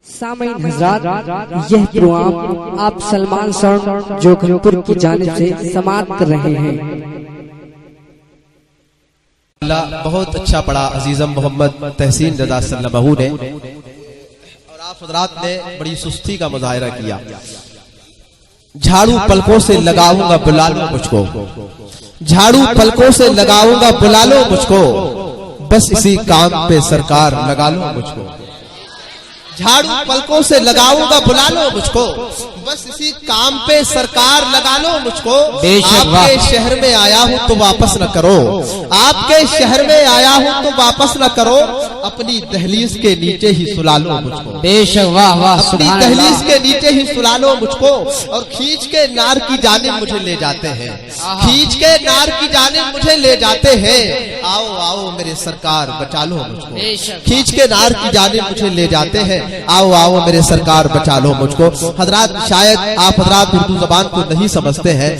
सामईन हज़रात, यह प्रोग्राम आप सलमान साउंड जोखनपुर की जानिब से समाप्त कर रहे हैं। बहुत अच्छा पढ़ा अजीजम मोहम्मद तहसीन रज़ा सल्लल्लाहु ने, और आप हज़रात ने बड़ी सुस्ती का मुजाहिरा किया। झाड़ू पलकों से लगाऊंगा बुला लो मुझको, झाड़ू पलकों से लगाऊंगा बुला लो मुझको, बस इसी काम पे सरकार लगा लो मुझको। झाड़ू पलकों से लगाऊंगा बुला लो मुझको, बस इसी काम पे सरकार लगा लो मुझको। आपके शहर में आया हूँ तो वापस न करो, आपके शहर में आया हूँ तो वापस न करो, अपनी दहलीज के नीचे ही सुला लो मुझको। बेशक, वाह वाह, अपनी दहलीज के नीचे ही सुला लो मुझको, और खींच के नार की जानिब मुझे ले जाते हैं, खींच के नार की जानिब मुझे ले जाते हैं। आओ आओ मेरे सरकार बचा लो मुझको, खींच के नार की जानिब मुझे ले जाते हैं। आओ आओ मेरे सरकार बचा लो मुझको। हजरात, शायद आप हजरात उर्दू जबान को नहीं समझते हैं,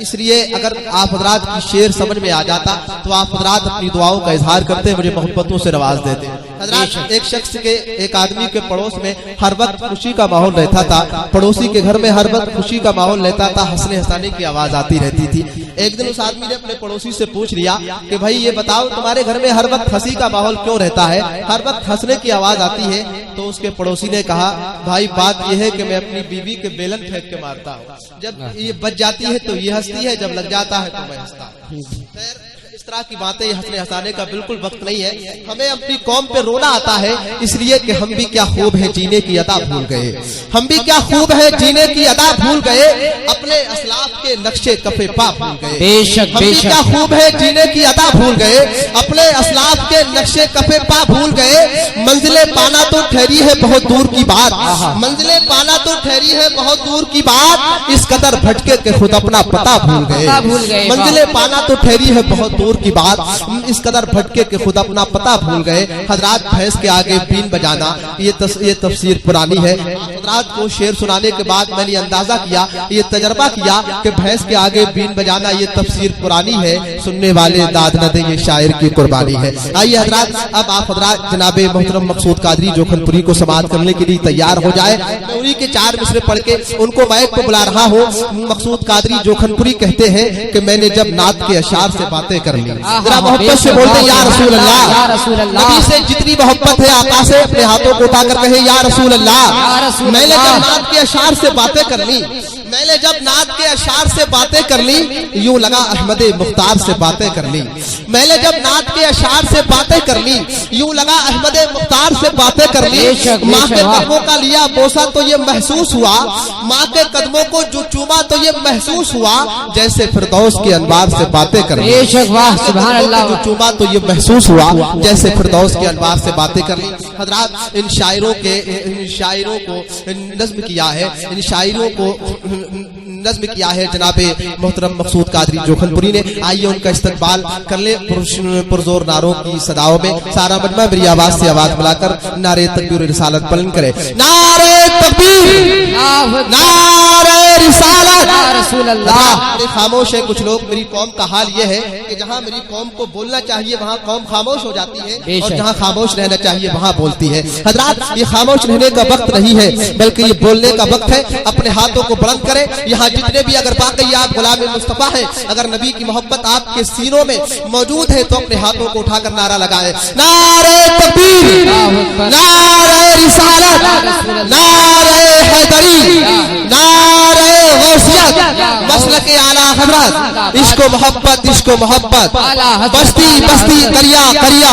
इसलिए अगर आप हजरात की शेर समझ में आ जाता तो आप हजरात अपनी दुआओं का इजहार करते, मुझे मोहब्बतों से नवाज देते। हजरात, एक शख्स के, एक आदमी के पड़ोस में हर वक्त खुशी का माहौल रहता था, पड़ोसी के घर में हर वक्त खुशी का माहौल रहता था, हंसने हंसाने की आवाज आती रहती थी। एक दिन उस आदमी ने अपने पड़ोसी से पूछ लिया कि भाई ये बताओ, तुम्हारे घर में हर वक्त हंसी का माहौल क्यों रहता है, हर वक्त हंसने की आवाज आती है? तो उसके पड़ोसी ने कहा, भाई बात यह है कि मैं अपनी बीवी के बेलन फेंक के मारता हूँ, जब ये बच जाती है तो ये हंसती है, जब लग जाता है तो मैं हंसता हूँ। इस तरह की बातें हंसने हंसाने का बिल्कुल वक्त नहीं है। हमें अपनी कौम पे रोना आता है इसलिए कि हम भी क्या खूब है जीने की अदा भूल गए, हम भी क्या खूब है जीने की अदा भूल गए, अपने असलाफ के नक्शे कफे पा भूल गए। बेशक, हम भी क्या खूब है जीने की अदा भूल गए, अपने असलाफ के नक्शे कफे पा भूल गए। मंजिले पाना तो ठहरी है बहुत दूर की बात, मंजिले पाना तो ठहरी है बहुत दूर की बात, इस कदर भटके के खुद अपना पता भूल गए। मंजिले पाना तो ठहरी है बहुत दूर की बात, इस कदर भटके के खुद अपना पता भूल गए। हजरात, भैंस के आगे बीन बजाना ये तफसीर पुरानी है। हजरात को शेर सुनाने के बाद मैंने अंदाजा किया, ये तजर्बा किया कि भैंस के आगे बीन बजाना ये तफसीर पुरानी है, सुनने वाले दाद न दें ये शायर की कुर्बानी है। आइए हजरात, अब आप हजरात जनाबे मोहतरम मकसूद कादरी जोखनपुरी को समाप्त करने के लिए तैयार हो जाए। मैं उन्हीं के 4 मिसरे पढ़ के उनको माइक को बुला रहा हूँ। मकसूद कादरी जोखनपुरी कहते हैं कि मैंने जब नात के अशार से बातें कर ली, जरा मोहब्बत से बोलते या रसूल अल्लाह। नबी से जितनी मोहब्बत है आका से अपने हाथों को उठाकर कहे या रसूल अल्लाह। मैंने जब नात के अशार से बातें कर ली, मैंने जब नात के अशार से बातें कर ली, यूं लगा अहमद मुख्तार से बातें कर ली। मैंने जब नात के अशार से बातें कर ली, यूं लगा अहमद मुख्तार से बातें कर ली। माँ के कदमों का लिया बोसा तो ये महसूस हुआ, माँ के कदमों को जो चूमा तो ये महसूस हुआ, जैसे फिरदौस के अनवार से बातें कर ली। सुभान अल्लाह, जो चूमा तो ये महसूस हुआ जैसे फिरदौस के अनवार से बातें कर ली। हजरात, इन शायरों को नज्म किया है, इन शायरों को नज्म किया है जनाबे मोहतरम मकसूद कादरी जोखनपुरी ने। आइए उनका इस्तकबाल कर ले पुरजोर नारों की सदाओं में। सारा मजमा मेरी आवाज से आवाज मिलाकर नारे तकबीर रिसालत बुलंद करे। नारे तकबीर, नारे रिसालत, रसूल अल्लाह। खामोश है कुछ लोग। मेरी कौम का हाल ये है कि जहाँ मेरी कौम को बोलना चाहिए वहाँ कौम खामोश हो जाती है, और जहाँ खामोश रहना चाहिए वहाँ बोलती है। हजरात, ये खामोश रहने का वक्त नहीं है बल्कि ये बोलने का वक्त है। अपने हाथों को बुलंद करें। यहाँ जितने भी अगर बाकी आप गुलाम मुस्तफा है, अगर नबी की मोहब्बत आपके सीनों में मौजूद है तो अपने हाथों को उठाकर नारा लगाए। नारे तकबीर, नारे रिसालत, नारे हैदरी, नारे गौसियत, मसलक आला हज़रत, इश्क मोहब्बत, इश्क मोहब्बत, बस्ती बस्ती करिया करिया।